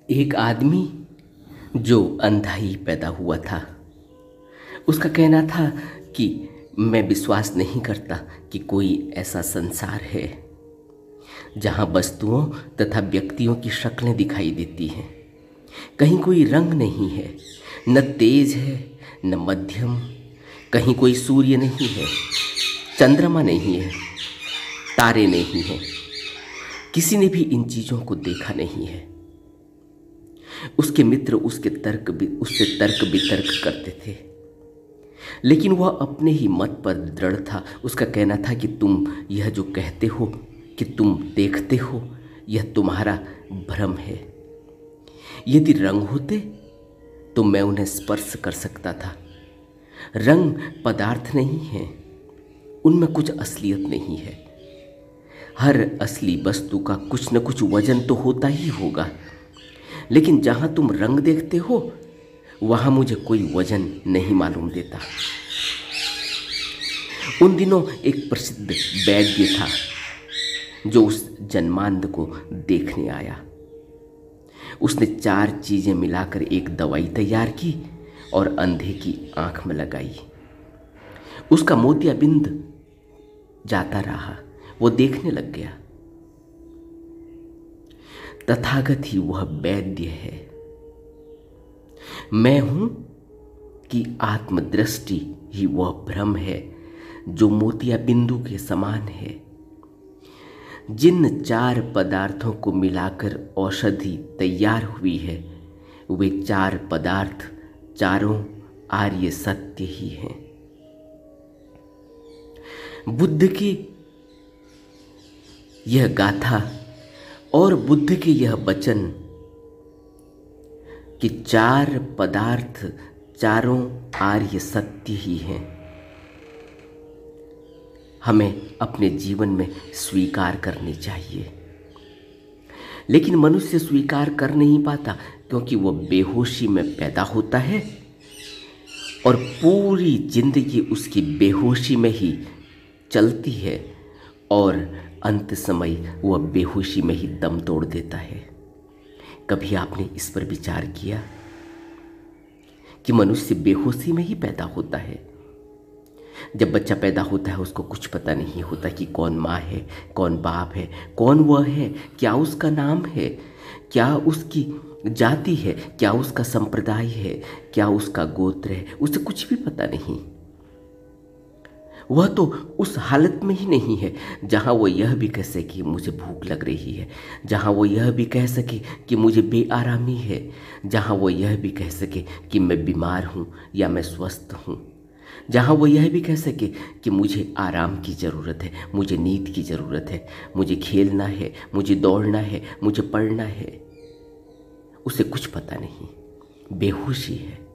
एक आदमी जो अंधा ही पैदा हुआ था, उसका कहना था कि मैं विश्वास नहीं करता कि कोई ऐसा संसार है जहाँ वस्तुओं तथा व्यक्तियों की शक्लें दिखाई देती हैं। कहीं कोई रंग नहीं है, न तेज है न मध्यम। कहीं कोई सूर्य नहीं है, चंद्रमा नहीं है, तारे नहीं हैं। किसी ने भी इन चीज़ों को देखा नहीं है। उसके मित्र उससे तर्क वितर्क करते थे, लेकिन वह अपने ही मत पर दृढ़ था। उसका कहना था कि तुम यह जो कहते हो कि तुम देखते हो, यह तुम्हारा भ्रम है। यदि रंग होते तो मैं उन्हें स्पर्श कर सकता था। रंग पदार्थ नहीं है, उनमें कुछ असलियत नहीं है। हर असली वस्तु का कुछ न कुछ वजन तो होता ही होगा, लेकिन जहाँ तुम रंग देखते हो वहाँ मुझे कोई वजन नहीं मालूम देता। उन दिनों एक प्रसिद्ध वैद्य था जो उस जन्मांध को देखने आया। उसने 4 चीजें मिलाकर एक दवाई तैयार की और अंधे की आंख में लगाई। उसका मोतियाबिंद जाता रहा, वो देखने लग गया। तथागत ही वह वैद्य है। मैं हूं कि आत्मदृष्टि ही वह भ्रम है जो मोतियाबिंदु के समान है। जिन 4 पदार्थों को मिलाकर औषधि तैयार हुई है, वे 4 पदार्थ चारों आर्य सत्य ही हैं। बुद्ध की यह गाथा और बुद्ध के यह वचन कि 4 पदार्थ चारों आर्य सत्य ही हैं, हमें अपने जीवन में स्वीकार करनी चाहिए। लेकिन मनुष्य स्वीकार कर नहीं पाता, क्योंकि वह बेहोशी में पैदा होता है और पूरी जिंदगी उसकी बेहोशी में ही चलती है और अंत समय वह बेहोशी में ही दम तोड़ देता है। कभी आपने इस पर विचार किया कि मनुष्य बेहोशी में ही पैदा होता है? जब बच्चा पैदा होता है उसको कुछ पता नहीं होता कि कौन माँ है, कौन बाप है, कौन वह है, क्या उसका नाम है, क्या उसकी जाति है, क्या उसका संप्रदाय है, क्या उसका गोत्र है, उसे कुछ भी पता नहीं। वह तो उस हालत में ही नहीं है जहाँ वो यह भी कह सके कि मुझे भूख लग रही है, जहाँ वो यह भी कह सके कि मुझे बेआरामी है, जहाँ वो यह भी कह सके कि मैं बीमार हूँ या मैं स्वस्थ हूँ, जहाँ वो यह भी कह सके कि मुझे आराम की ज़रूरत है, मुझे नींद की ज़रूरत है, मुझे खेलना है, मुझे दौड़ना है, मुझे पढ़ना है। उसे कुछ पता नहीं, बेहोशी है।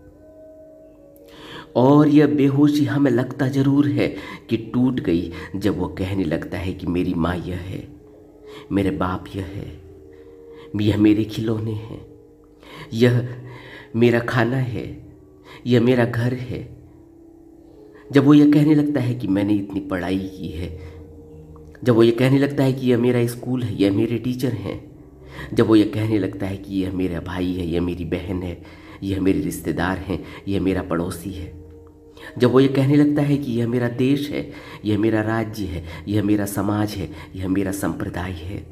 और यह बेहोशी हमें लगता ज़रूर है कि टूट गई जब वो कहने लगता है कि मेरी माँ यह है, मेरे बाप यह है, यह मेरे खिलौने हैं, यह मेरा खाना है, यह मेरा घर है। जब वो यह कहने लगता है कि मैंने इतनी पढ़ाई की है, जब वो यह कहने लगता है कि यह मेरा स्कूल है, यह मेरे टीचर हैं, जब वो यह कहने लगता है कि यह मेरा भाई है, यह मेरी बहन है, यह मेरे रिश्तेदार हैं, यह मेरा पड़ोसी है, जब वो ये कहने लगता है कि यह मेरा देश है, यह मेरा राज्य है, यह मेरा समाज है, यह मेरा संप्रदाय है,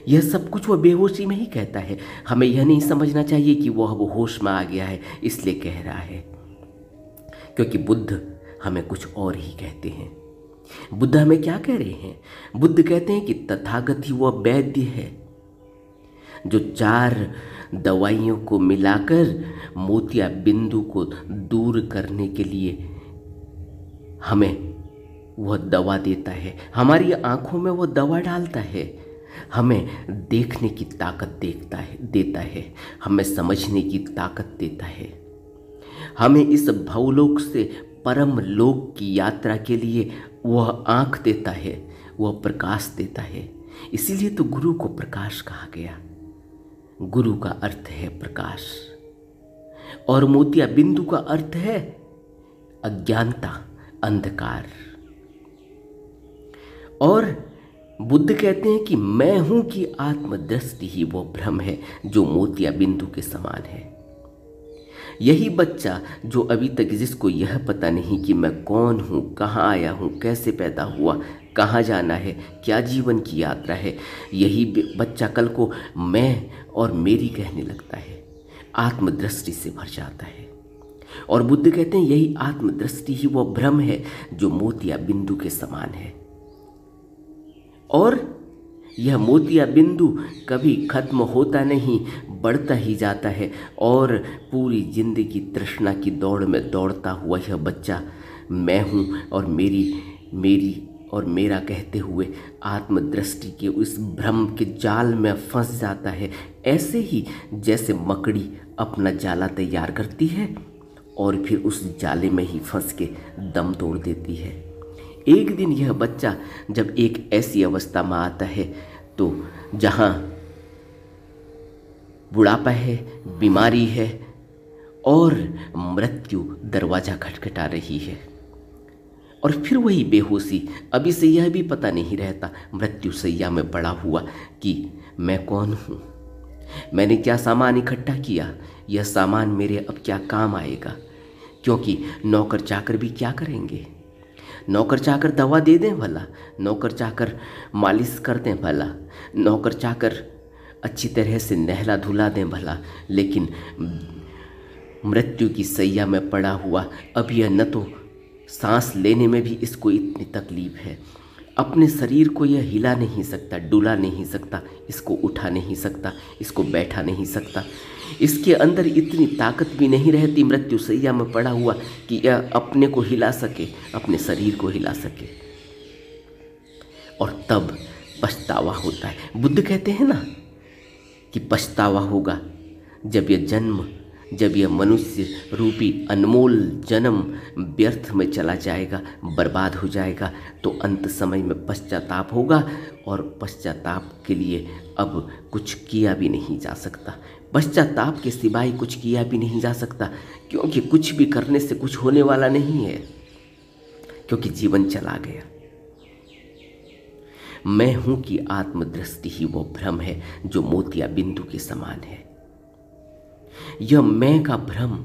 यह सब कुछ वह बेहोशी में ही कहता है। हमें यह नहीं समझना चाहिए कि वह होश में आ गया है इसलिए कह रहा है, क्योंकि बुद्ध हमें कुछ और ही कहते हैं। बुद्ध हमें क्या कह रहे हैं? बुद्ध कहते हैं कि तथागत ही वह वैद्य है जो 4 दवाइयों को मिलाकर मोतियाबिंदु को दूर करने के लिए हमें वह दवा देता है, हमारी आंखों में वह दवा डालता है, हमें देखने की ताकत देता है, हमें समझने की ताकत देता है, हमें इस भवलोक से परम लोक की यात्रा के लिए वह आंख देता है, वह प्रकाश देता है। इसीलिए तो गुरु को प्रकाश कहा गया। गुरु का अर्थ है प्रकाश और मोतियाबिंदु का अर्थ है अज्ञानता, अंधकार। और बुद्ध कहते हैं कि मैं हूं की आत्मदृष्टि ही वो भ्रम है जो मोतिया बिंदु के समान है। यही बच्चा जो अभी तक, जिसको यह पता नहीं कि मैं कौन हूँ, कहाँ आया हूँ, कैसे पैदा हुआ, कहाँ जाना है, क्या जीवन की यात्रा है, यही बच्चा कल को मैं और मेरी कहने लगता है, आत्मदृष्टि से भर जाता है। और बुद्ध कहते हैं यही आत्मदृष्टि ही वो भ्रम है जो मोतिया बिंदु के समान है। और यह मोतिया बिंदु कभी खत्म होता नहीं, बढ़ता ही जाता है। और पूरी जिंदगी तृष्णा की दौड़ में दौड़ता हुआ यह बच्चा मैं हूँ और मेरी और मेरा कहते हुए आत्मदृष्टि के उस भ्रम के जाल में फंस जाता है। ऐसे ही जैसे मकड़ी अपना जाला तैयार करती है और फिर उस जाले में ही फंस के दम तोड़ देती है। एक दिन यह बच्चा जब एक ऐसी अवस्था में आता है तो जहाँ बुढ़ापा है, बीमारी है और मृत्यु दरवाज़ा खटखटा रही है, और फिर वही बेहोशी, अभी से यह भी पता नहीं रहता मृत्यु सैया में पड़ा हुआ कि मैं कौन हूँ, मैंने क्या सामान इकट्ठा किया, यह सामान मेरे अब क्या काम आएगा। क्योंकि नौकर चाकर भी क्या करेंगे, नौकर चाकर दवा दे दें भला, नौकर चाकर मालिश कर दें भला, नौकर चाकर अच्छी तरह से नहला धुला दें भला, लेकिन मृत्यु की सैया में पड़ा हुआ अब यह न तो सांस लेने में भी इसको इतनी तकलीफ है, अपने शरीर को यह हिला नहीं सकता, डुला नहीं सकता, इसको उठा नहीं सकता, इसको बैठा नहीं सकता, इसके अंदर इतनी ताकत भी नहीं रहती मृत्यु सैया में पड़ा हुआ कि यह अपने को हिला सके, अपने शरीर को हिला सके। और तब पछतावा होता है। बुद्ध कहते हैं ना कि पछतावा होगा जब यह मनुष्य रूपी अनमोल जन्म व्यर्थ में चला जाएगा, बर्बाद हो जाएगा, तो अंत समय में पश्चाताप होगा। और पश्चाताप के लिए अब कुछ किया भी नहीं जा सकता, पश्चाताप के सिवाय कुछ किया भी नहीं जा सकता, क्योंकि कुछ भी करने से कुछ होने वाला नहीं है, क्योंकि जीवन चला गया। मैं हूं की आत्मदृष्टि ही वो भ्रम है जो मोतिया बिंदु के समान है। यह मैं का भ्रम,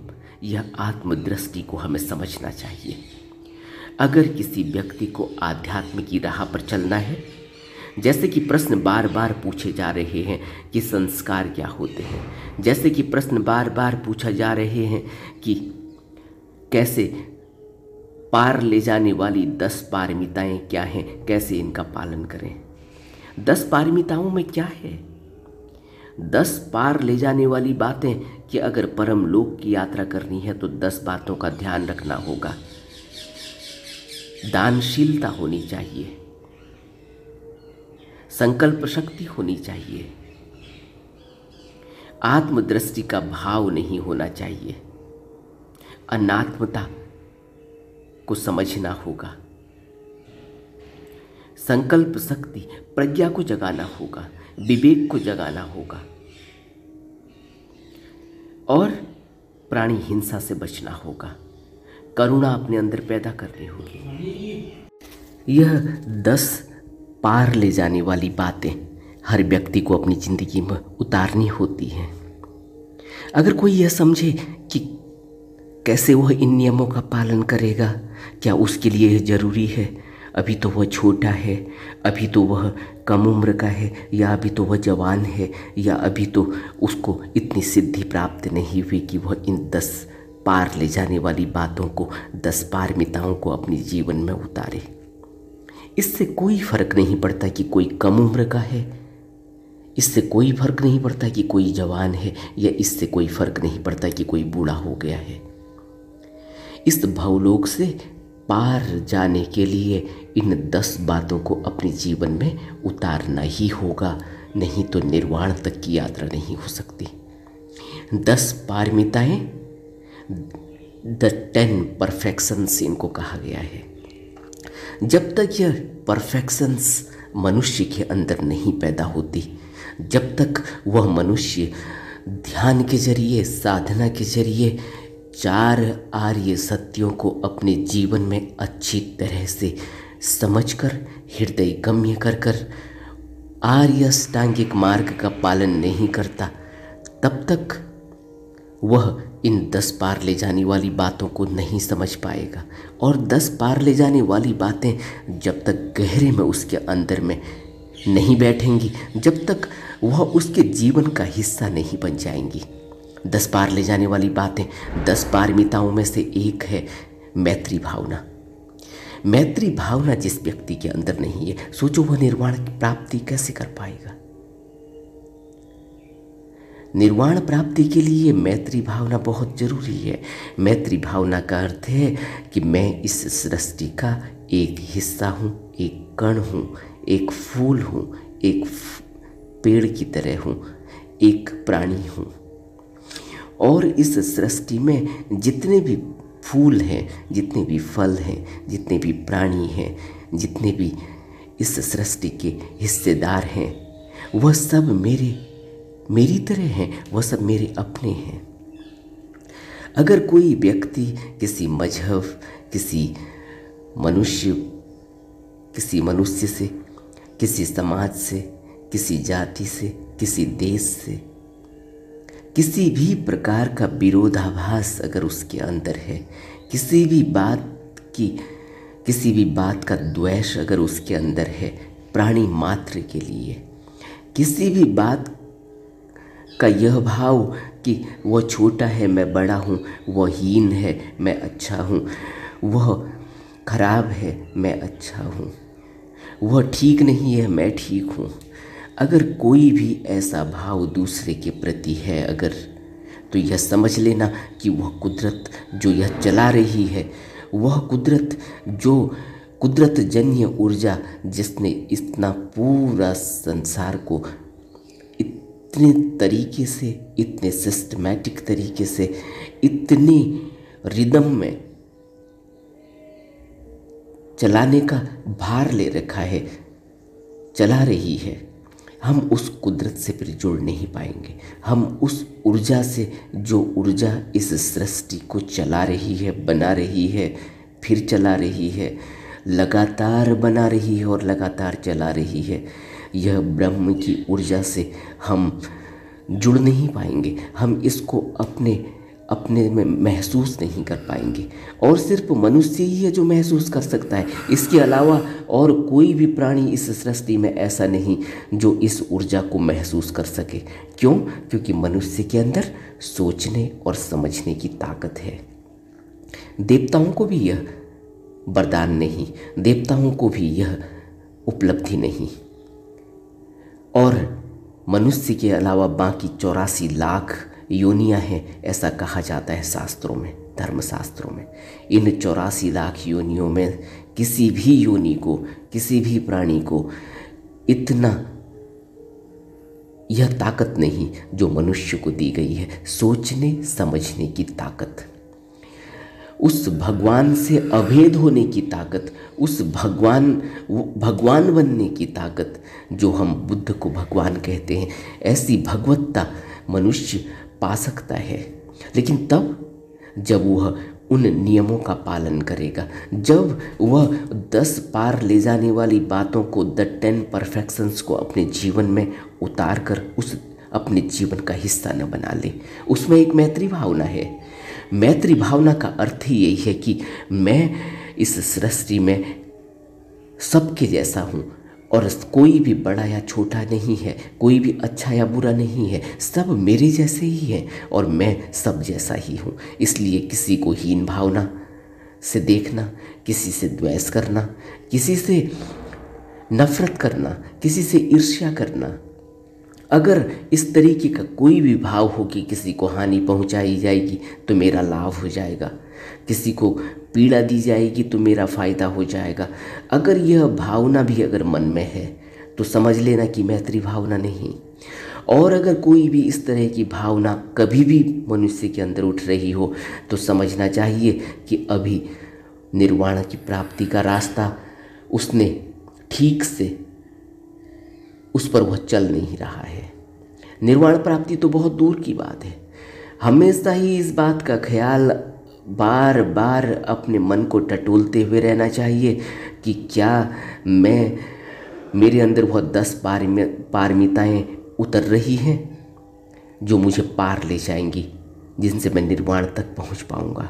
यह आत्मदृष्टि को हमें समझना चाहिए। अगर किसी व्यक्ति को आध्यात्म की राह पर चलना है, जैसे कि प्रश्न बार बार पूछे जा रहे हैं कि संस्कार क्या होते हैं, जैसे कि प्रश्न बार बार पूछा जा रहे हैं कि कैसे पार ले जाने वाली 10 पारमिताएं क्या हैं, कैसे इनका पालन करें। 10 पारमिताओं में क्या है? 10 पार ले जाने वाली बातें कि अगर परम लोक की यात्रा करनी है तो 10 बातों का ध्यान रखना होगा। दानशीलता होनी चाहिए, संकल्प शक्ति होनी चाहिए, आत्मदृष्टि का भाव नहीं होना चाहिए, अनात्मता को समझना होगा, संकल्प शक्ति, प्रज्ञा को जगाना होगा, विवेक को जगाना होगा, और प्राणी हिंसा से बचना होगा, करुणा अपने अंदर पैदा करनी होगी। यह 10 पार ले जाने वाली बातें हर व्यक्ति को अपनी जिंदगी में उतारनी होती हैं। अगर कोई यह समझे कि कैसे वह इन नियमों का पालन करेगा, क्या उसके लिए यह जरूरी है, अभी तो वह छोटा है, अभी तो वह कम उम्र का है, या अभी तो वह जवान है, या अभी तो उसको इतनी सिद्धि प्राप्त नहीं हुई कि वह इन 10 पार ले जाने वाली बातों को, 10 पारमिताओं को अपने जीवन में उतारे। इससे कोई फर्क नहीं पड़ता कि कोई कम उम्र का है, इससे कोई फर्क नहीं पड़ता कि कोई जवान है, या इससे कोई फर्क नहीं पड़ता कि कोई बूढ़ा हो गया है। इस भवलोक से पार जाने के लिए इन 10 बातों को अपने जीवन में उतारना ही होगा, नहीं तो निर्वाण तक की यात्रा नहीं हो सकती। 10 पारमिताएं, द 10 परफेक्शंस इनको कहा गया है। जब तक यह परफेक्शंस मनुष्य के अंदर नहीं पैदा होती, जब तक वह मनुष्य ध्यान के जरिए, साधना के जरिए 4 आर्य सत्यों को अपने जीवन में अच्छी तरह से समझकर, हृदय गम्य कर कर आर्य अष्टांगिक मार्ग का पालन नहीं करता, तब तक वह इन 10 पार ले जाने वाली बातों को नहीं समझ पाएगा। और 10 पार ले जाने वाली बातें जब तक गहरे में उसके अंदर में नहीं बैठेंगी, जब तक वह उसके जीवन का हिस्सा नहीं बन जाएंगी। 10 पार ले जाने वाली बातें, 10 पारमिताओं में से एक है मैत्री भावना। मैत्री भावना जिस व्यक्ति के अंदर नहीं है, सोचो वह निर्वाण की प्राप्ति कैसे कर पाएगा। निर्वाण प्राप्ति के लिए मैत्री भावना बहुत जरूरी है। मैत्री भावना का अर्थ है कि मैं इस सृष्टि का एक हिस्सा हूँ, एक कण हूँ, एक फूल हूँ, एक पेड़ की तरह हूँ, एक प्राणी हूँ। और इस सृष्टि में जितने भी फूल हैं, जितने भी फल हैं, जितने भी प्राणी हैं, जितने भी इस सृष्टि के हिस्सेदार हैं, वह सब मेरी तरह हैं, वह सब मेरे अपने हैं। अगर कोई व्यक्ति किसी मजहब, किसी मनुष्य से, किसी समाज से, किसी जाति से, किसी देश से किसी भी प्रकार का विरोधाभास अगर उसके अंदर है, किसी भी बात का द्वेष अगर उसके अंदर है प्राणी मात्र के लिए, किसी भी बात का यह भाव कि वह छोटा है मैं बड़ा हूँ, वह हीन है मैं अच्छा हूँ, वह खराब है मैं अच्छा हूँ, वह ठीक नहीं है मैं ठीक हूँ, अगर कोई भी ऐसा भाव दूसरे के प्रति है अगर, तो यह समझ लेना कि वह कुदरत जो यह चला रही है, वह कुदरत जो कुदरत जन्य ऊर्जा जिसने इतना पूरा संसार को इतने तरीके से, इतने सिस्टमैटिक तरीके से, इतनी रिदम में चलाने का भार ले रखा है, चला रही है, हम उस कुदरत से फिर जुड़ नहीं पाएंगे। हम उस ऊर्जा से, जो ऊर्जा इस सृष्टि को चला रही है, बना रही है, फिर चला रही है, लगातार बना रही है और लगातार चला रही है, यह ब्रह्म की ऊर्जा से हम जुड़ नहीं पाएंगे। हम इसको अपने में महसूस नहीं कर पाएंगे। और सिर्फ मनुष्य ही है जो महसूस कर सकता है, इसके अलावा और कोई भी प्राणी इस सृष्टि में ऐसा नहीं जो इस ऊर्जा को महसूस कर सके। क्यों? क्योंकि मनुष्य के अंदर सोचने और समझने की ताकत है। देवताओं को भी यह वरदान नहीं, देवताओं को भी यह उपलब्धि नहीं। और मनुष्य के अलावा बाकी 84 लाख योनियां हैं, ऐसा कहा जाता है शास्त्रों में, धर्मशास्त्रों में। इन 84 लाख योनियों में किसी भी योनि को, किसी भी प्राणी को इतना यह ताकत नहीं जो मनुष्य को दी गई है, सोचने समझने की ताकत, उस भगवान से अभेद होने की ताकत, उस भगवान बनने की ताकत, जो हम बुद्ध को भगवान कहते हैं, ऐसी भगवत्ता मनुष्य पा सकता है। लेकिन तब जब वह उन नियमों का पालन करेगा, जब वह 10 पार ले जाने वाली बातों को, द 10 परफेक्शंस को अपने जीवन में उतार कर उस अपने जीवन का हिस्सा न बना ले। उसमें एक मैत्री भावना है। मैत्री भावना का अर्थ ही यही है कि मैं इस सृष्टि में सबके जैसा हूँ और कोई भी बड़ा या छोटा नहीं है, कोई भी अच्छा या बुरा नहीं है, सब मेरे जैसे ही हैं और मैं सब जैसा ही हूँ। इसलिए किसी को हीन भावना से देखना, किसी से द्वेष करना, किसी से नफरत करना, किसी से ईर्ष्या करना, अगर इस तरीके का कोई भी भाव हो कि किसी को हानि पहुंचाई जाएगी तो मेरा लाभ हो जाएगा, किसी को पीड़ा दी जाएगी तो मेरा फ़ायदा हो जाएगा, अगर यह भावना भी अगर मन में है तो समझ लेना कि मैत्री भावना नहीं। और अगर कोई भी इस तरह की भावना कभी भी मनुष्य के अंदर उठ रही हो तो समझना चाहिए कि अभी निर्वाण की प्राप्ति का रास्ता उसने ठीक से उस पर वह चल नहीं रहा है। निर्वाण प्राप्ति तो बहुत दूर की बात है। हमेशा ही इस बात का ख्याल बार बार अपने मन को टटोलते हुए रहना चाहिए कि क्या मैं मेरे अंदर वह 10 पारमिताएँ उतर रही हैं जो मुझे पार ले जाएंगी, जिनसे मैं निर्वाण तक पहुंच पाऊंगा।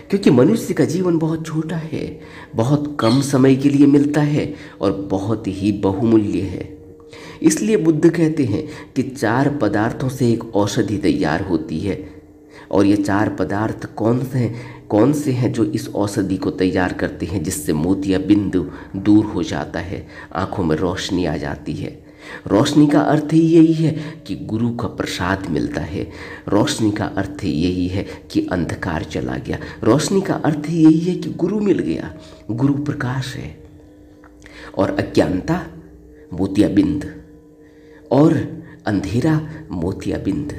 क्योंकि मनुष्य का जीवन बहुत छोटा है, बहुत कम समय के लिए मिलता है और बहुत ही बहुमूल्य है। इसलिए बुद्ध कहते हैं कि 4 पदार्थों से एक औषधि तैयार होती है, और ये 4 पदार्थ कौन से हैं जो इस औषधि को तैयार करते हैं, जिससे मोतियाबिंद दूर हो जाता है, आंखों में रोशनी आ जाती है। रोशनी का अर्थ ही यही है कि गुरु का प्रसाद मिलता है। रोशनी का अर्थ यही है कि अंधकार चला गया। रोशनी का अर्थ यही है कि गुरु मिल गया, गुरु प्रकाश है। और अज्ञानता मोतियाबिंद, और अंधेरा मोतियाबिंद।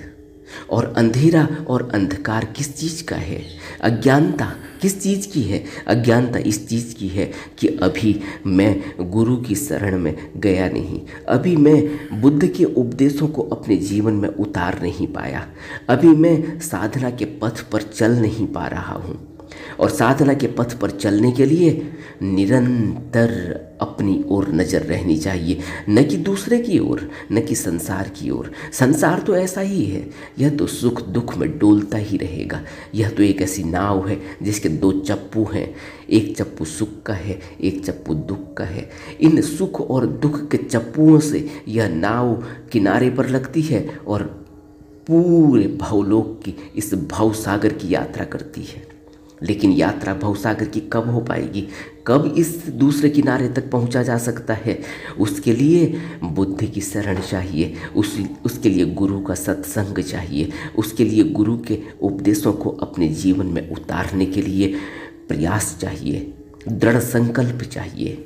और अंधेरा और अंधकार किस चीज़ का है? अज्ञानता किस चीज़ की है? अज्ञानता इस चीज़ की है कि अभी मैं गुरु की शरण में गया नहीं, अभी मैं बुद्ध के उपदेशों को अपने जीवन में उतार नहीं पाया, अभी मैं साधना के पथ पर चल नहीं पा रहा हूँ। और साधना के पथ पर चलने के लिए निरंतर अपनी ओर नज़र रहनी चाहिए, न कि दूसरे की ओर, न कि संसार की ओर। संसार तो ऐसा ही है, यह तो सुख दुख में डोलता ही रहेगा। यह तो एक ऐसी नाव है जिसके 2 चप्पू हैं, एक चप्पू सुख का है, एक चप्पू दुख का है। इन सुख और दुख के चप्पुओं से यह नाव किनारे पर लगती है और पूरे भवलोक की, इस भवसागर की यात्रा करती है। लेकिन यात्रा भवसागर की कब हो पाएगी, कब इस दूसरे किनारे तक पहुंचा जा सकता है? उसके लिए बुद्ध की शरण चाहिए, उसके लिए गुरु का सत्संग चाहिए, उसके लिए गुरु के उपदेशों को अपने जीवन में उतारने के लिए प्रयास चाहिए, दृढ़ संकल्प चाहिए।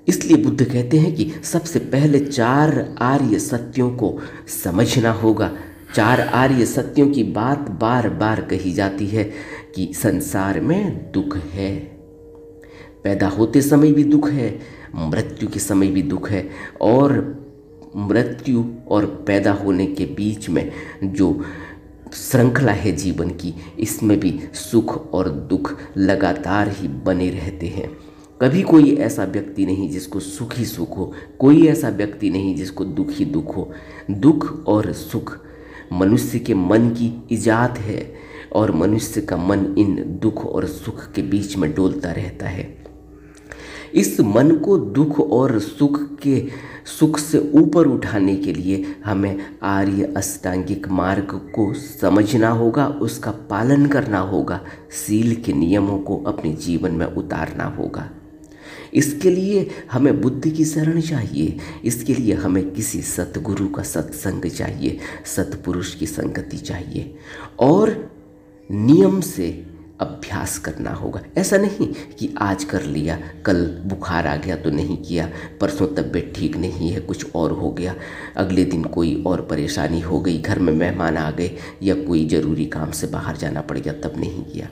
इसलिए बुद्ध कहते हैं कि सबसे पहले 4 आर्य सत्यों को समझना होगा। 4 आर्य सत्यों की बात बार बार कही जाती है कि संसार में दुख है, पैदा होते समय भी दुख है, मृत्यु के समय भी दुख है, और मृत्यु और पैदा होने के बीच में जो श्रृंखला है जीवन की, इसमें भी सुख और दुख लगातार ही बने रहते हैं। कभी कोई ऐसा व्यक्ति नहीं जिसको सुख ही सुख हो, कोई ऐसा व्यक्ति नहीं जिसको दुख ही दुख हो। दुख और सुख मनुष्य के मन की इजाद है, और मनुष्य का मन इन दुख और सुख के बीच में डोलता रहता है। इस मन को दुख और सुख से ऊपर उठाने के लिए हमें आर्य अष्टांगिक मार्ग को समझना होगा, उसका पालन करना होगा, सील के नियमों को अपने जीवन में उतारना होगा। इसके लिए हमें बुद्ध की शरण चाहिए, इसके लिए हमें किसी सतगुरु का सत्संग चाहिए, सतपुरुष की संगति चाहिए, और नियम से अभ्यास करना होगा। ऐसा नहीं कि आज कर लिया, कल बुखार आ गया तो नहीं किया, परसों तबीयत ठीक नहीं है कुछ और हो गया, अगले दिन कोई और परेशानी हो गई, घर में मेहमान आ गए या कोई ज़रूरी काम से बाहर जाना पड़ गया तब नहीं किया।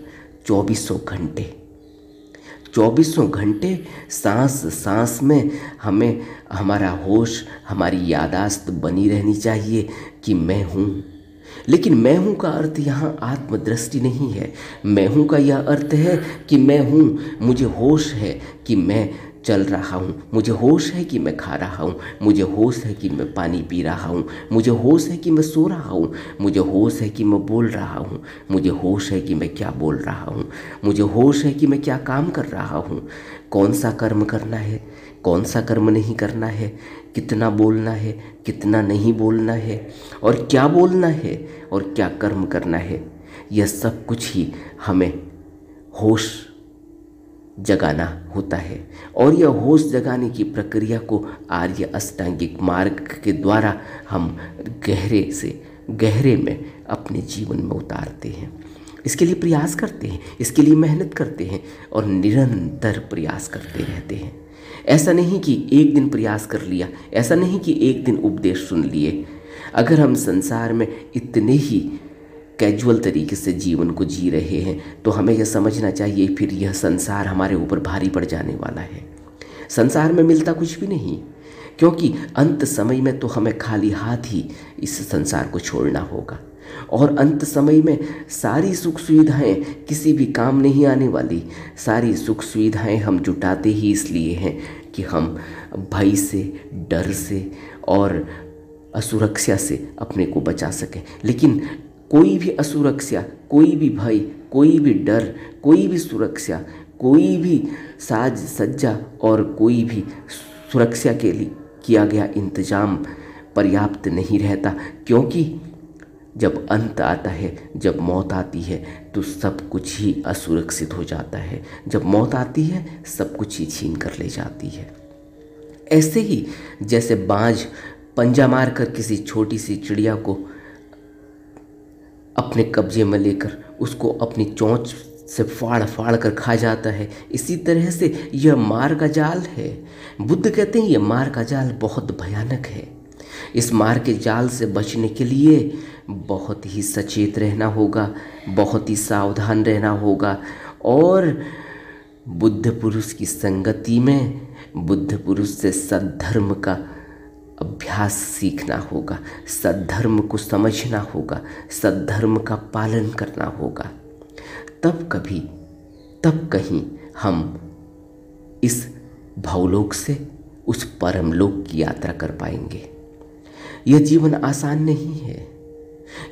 2400 घंटे सांस सांस में हमें हमारा होश, हमारी यादाश्त बनी रहनी चाहिए कि मैं हूँ। लेकिन मैं हूँ का अर्थ यहाँ आत्मदृष्टि नहीं है। मैं हूँ का यह अर्थ है कि मैं हूँ, मुझे होश है कि मैं चल रहा हूँ, मुझे होश है कि मैं खा रहा हूँ, मुझे होश है कि मैं पानी पी रहा हूँ, मुझे होश है कि मैं सो रहा हूँ, मुझे होश है कि मैं बोल रहा हूँ, मुझे होश है कि मैं क्या बोल रहा हूँ, मुझे होश है कि मैं क्या काम कर रहा हूँ, कौन सा कर्म करना है, कौन सा कर्म नहीं करना है, कितना बोलना है, कितना नहीं बोलना है, और क्या बोलना है और क्या कर्म करना है। यह सब कुछ ही हमें होश जगाना होता है, और यह होश जगाने की प्रक्रिया को आर्य अष्टांगिक मार्ग के द्वारा हम गहरे से गहरे में अपने जीवन में उतारते हैं। इसके लिए प्रयास करते हैं, इसके लिए मेहनत करते हैं और निरंतर प्रयास करते रहते हैं। ऐसा नहीं कि एक दिन प्रयास कर लिया, ऐसा नहीं कि एक दिन उपदेश सुन लिए। अगर हम संसार में इतने ही कैजुअल तरीके से जीवन को जी रहे हैं तो हमें यह समझना चाहिए फिर यह संसार हमारे ऊपर भारी पड़ जाने वाला है। संसार में मिलता कुछ भी नहीं, क्योंकि अंत समय में तो हमें खाली हाथ ही इस संसार को छोड़ना होगा। और अंत समय में सारी सुख सुविधाएं किसी भी काम नहीं आने वाली। सारी सुख सुविधाएं हम जुटाते ही इसलिए हैं कि हम भय से, डर से और असुरक्षा से अपने को बचा सकें। लेकिन कोई भी असुरक्षा, कोई भी भय, कोई भी डर, कोई भी सुरक्षा, कोई भी साज सज्जा और कोई भी सुरक्षा के लिए किया गया इंतजाम पर्याप्त नहीं रहता, क्योंकि जब अंत आता है, जब मौत आती है, तो सब कुछ ही असुरक्षित हो जाता है। जब मौत आती है, सब कुछ ही छीन कर ले जाती है। ऐसे ही जैसे बाज पंजा मारकर किसी छोटी सी चिड़िया को अपने कब्जे में लेकर उसको अपनी चोंच से फाड़ फाड़ कर खा जाता है, इसी तरह से यह मार का जाल है। बुद्ध कहते हैं यह मार का जाल बहुत भयानक है। इस मार के जाल से बचने के लिए बहुत ही सचेत रहना होगा, बहुत ही सावधान रहना होगा और बुद्ध पुरुष की संगति में बुद्ध पुरुष से सद्धर्म का अभ्यास सीखना होगा, सद्धर्म को समझना होगा, सद्धर्म का पालन करना होगा। तब कहीं हम इस भवलोक से उस परमलोक की यात्रा कर पाएंगे। यह जीवन आसान नहीं है,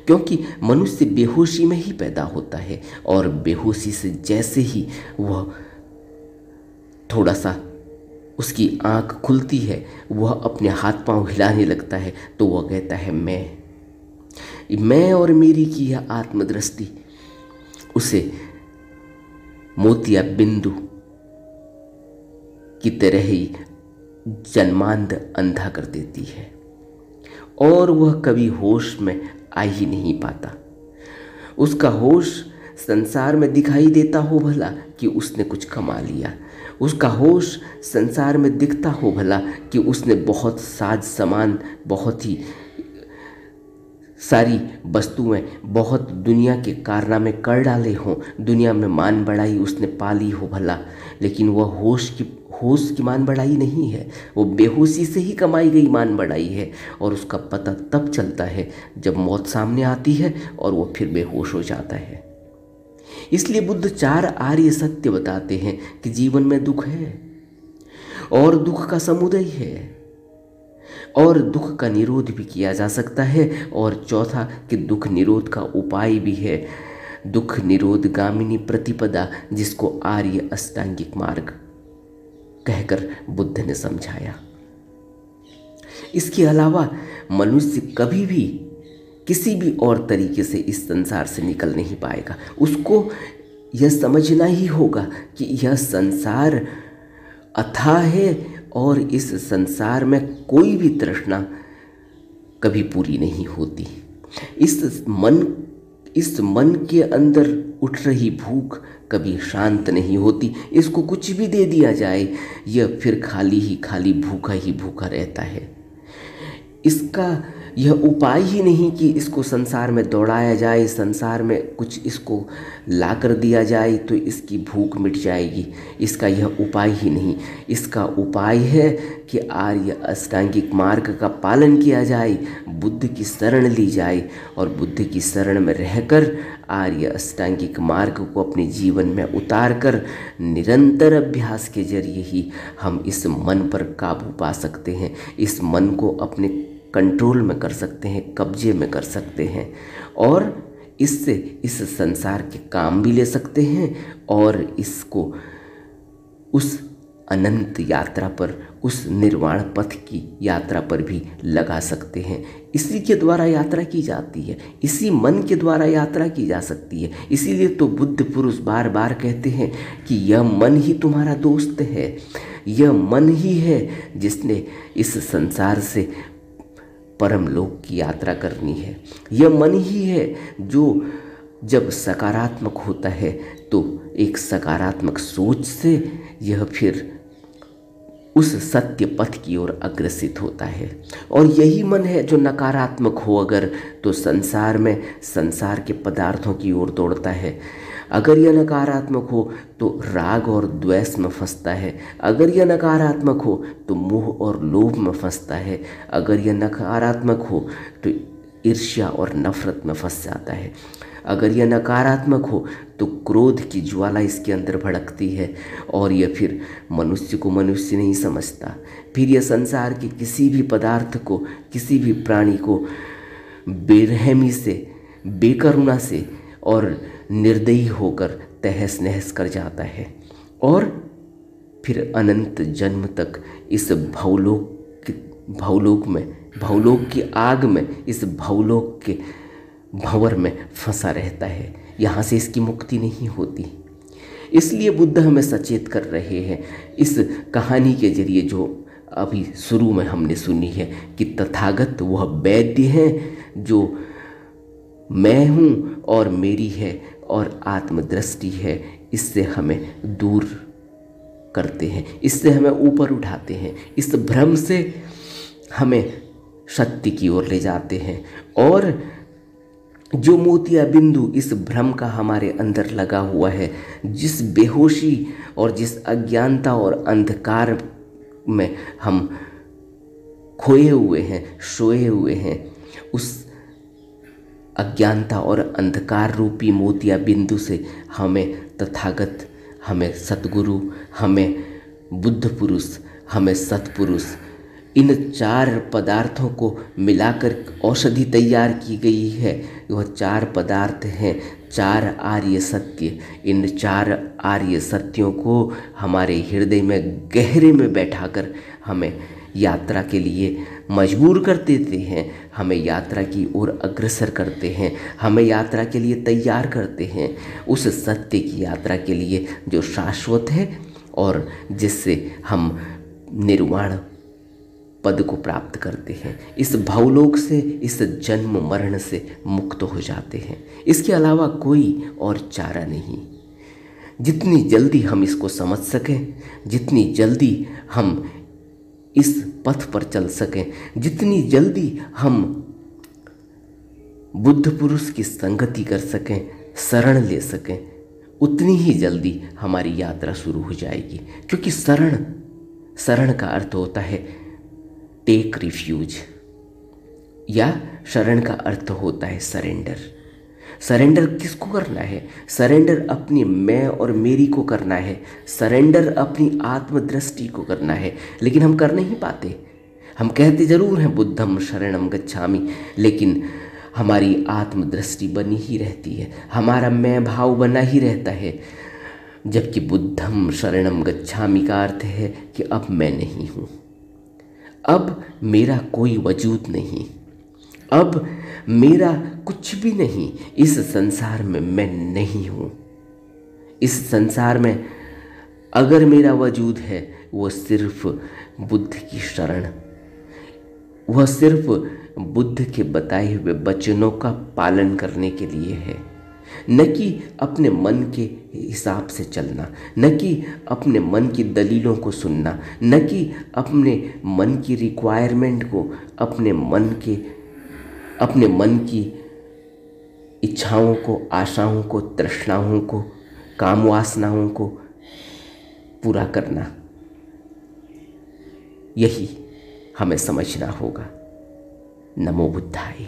क्योंकि मनुष्य बेहोशी में ही पैदा होता है और बेहोशी से जैसे ही वह थोड़ा सा उसकी आंख खुलती है, वह अपने हाथ पांव हिलाने लगता है, तो वह कहता है मैं और मेरी की यह आत्मदृष्टि उसे मोतिया बिंदु की तरह ही जन्मांध अंधा कर देती है और वह कभी होश में आ ही नहीं पाता। उसका होश संसार में दिखाई देता हो भला कि उसने कुछ कमा लिया, उसका होश संसार में दिखता हो भला कि उसने बहुत साज सामान, बहुत ही सारी वस्तुएं, बहुत दुनिया के कारनामे कर डाले हों, दुनिया में मान बढ़ाई उसने पाली हो भला, लेकिन वह होश की मान बढ़ाई नहीं है, वो बेहोशी से ही कमाई गई मान बढ़ाई है। और उसका पता तब चलता है जब मौत सामने आती है और वो फिर बेहोश हो जाता है। इसलिए बुद्ध 4 आर्य सत्य बताते हैं कि जीवन में दुख है और दुख का समुदय है और दुख का निरोध भी किया जा सकता है, और चौथा कि दुख निरोध का उपाय भी है, दुख निरोध गामिनी प्रतिपदा, जिसको आर्य अष्टांगिक मार्ग कहकर बुद्ध ने समझाया। इसके अलावा मनुष्य कभी भी किसी भी और तरीके से इस संसार से निकल नहीं पाएगा। उसको यह समझना ही होगा कि यह संसार अथाह है और इस संसार में कोई भी तृष्णा कभी पूरी नहीं होती। इस मन के अंदर उठ रही भूख कभी शांत नहीं होती। इसको कुछ भी दे दिया जाए, यह फिर खाली ही खाली, भूखा ही भूखा रहता है। इसका यह उपाय ही नहीं कि इसको संसार में दौड़ाया जाए, संसार में कुछ इसको ला कर दिया जाए तो इसकी भूख मिट जाएगी। इसका यह उपाय ही नहीं। इसका उपाय है कि आर्य अष्टांगिक मार्ग का पालन किया जाए, बुद्ध की शरण ली जाए और बुद्ध की शरण में रहकर आर्य अष्टांगिक मार्ग को अपने जीवन में उतार कर निरंतर अभ्यास के जरिए ही हम इस मन पर काबू पा सकते हैं, इस मन को अपने कंट्रोल में कर सकते हैं, कब्जे में कर सकते हैं और इससे इस संसार के काम भी ले सकते हैं और इसको उस अनंत यात्रा पर, उस निर्वाण पथ की यात्रा पर भी लगा सकते हैं। इसी के द्वारा यात्रा की जाती है, इसी मन के द्वारा यात्रा की जा सकती है। इसीलिए तो बुद्ध पुरुष बार बार कहते हैं कि यह मन ही तुम्हारा दोस्त है, यह मन ही है जिसने इस संसार से परम लोक की यात्रा करनी है। यह मन ही है जो जब सकारात्मक होता है तो एक सकारात्मक सोच से यह फिर उस सत्य पथ की ओर अग्रसित होता है। और यही मन है जो नकारात्मक हो अगर, तो संसार में संसार के पदार्थों की ओर दौड़ता है। अगर यह नकारात्मक हो तो राग और द्वेष में फंसता है, अगर यह नकारात्मक हो तो मोह और लोभ में फंसता है, अगर यह नकारात्मक हो तो ईर्ष्या और नफरत में फंस जाता है। अगर यह नकारात्मक हो तो क्रोध की ज्वाला इसके अंदर भड़कती है और यह फिर मनुष्य को मनुष्य नहीं समझता। फिर यह संसार के किसी भी पदार्थ को, किसी भी प्राणी को बेरहमी से, बेकरुणा से और निर्दयी होकर तहस नहस कर जाता है और फिर अनंत जन्म तक इस भवलोक की आग में, इस भवलोक के भंवर में फंसा रहता है। यहाँ से इसकी मुक्ति नहीं होती। इसलिए बुद्ध हमें सचेत कर रहे हैं इस कहानी के जरिए, जो अभी शुरू में हमने सुनी है, कि तथागत वह वैद्य है जो मैं हूँ और मेरी है और आत्मदृष्टि है। इससे हमें दूर करते हैं, इससे हमें ऊपर उठाते हैं, इस भ्रम से हमें सत्य की ओर ले जाते हैं। और जो मोतिया बिंदु इस भ्रम का हमारे अंदर लगा हुआ है, जिस बेहोशी और जिस अज्ञानता और अंधकार में हम खोए हुए हैं, सोए हुए हैं, उस अज्ञानता और अंधकार रूपी मोतिया बिंदु से हमें तथागत, हमें सतगुरु, हमें बुद्ध पुरुष, हमें सतपुरुष, इन 4 पदार्थों को मिलाकर औषधि तैयार की गई है। वह 4 पदार्थ हैं 4 आर्य सत्य। इन 4 आर्य सत्यों को हमारे हृदय में गहरे में बैठाकर हमें यात्रा के लिए मजबूर कर देते हैं, हमें यात्रा की ओर अग्रसर करते हैं, हमें यात्रा के लिए तैयार करते हैं, उस सत्य की यात्रा के लिए जो शाश्वत है और जिससे हम निर्वाण पद को प्राप्त करते हैं, इस भवलोक से, इस जन्म मरण से मुक्त हो जाते हैं। इसके अलावा कोई और चारा नहीं। जितनी जल्दी हम इसको समझ सकें, जितनी जल्दी हम इस पथ पर चल सकें, जितनी जल्दी हम बुद्ध पुरुष की संगति कर सकें, शरण ले सकें, उतनी ही जल्दी हमारी यात्रा शुरू हो जाएगी। क्योंकि शरण का अर्थ होता है टेक रिफ्यूज, या शरण का अर्थ होता है सरेंडर। सरेंडर किसको करना है? सरेंडर अपनी मैं और मेरी को करना है, सरेंडर अपनी आत्मदृष्टि को करना है। लेकिन हम कर नहीं पाते। हम कहते ज़रूर हैं बुद्धम शरणम गच्छामि, लेकिन हमारी आत्मदृष्टि बनी ही रहती है, हमारा मैं भाव बना ही रहता है। जबकि बुद्धम शरणम गच्छामि का अर्थ है कि अब मैं नहीं हूँ, अब मेरा कोई वजूद नहीं, अब मेरा कुछ भी नहीं, इस संसार में मैं नहीं हूँ। इस संसार में अगर मेरा वजूद है वो सिर्फ बुद्ध की शरण, वह सिर्फ बुद्ध के बताए हुए वचनों का पालन करने के लिए है, न कि अपने मन के हिसाब से चलना, न कि अपने मन की दलीलों को सुनना, न कि अपने मन की रिक्वायरमेंट को, अपने मन की इच्छाओं को, आशाओं को, तृष्णाओं को, काम वासनाओं को पूरा करना। यही हमें समझना होगा। नमो बुद्धाय।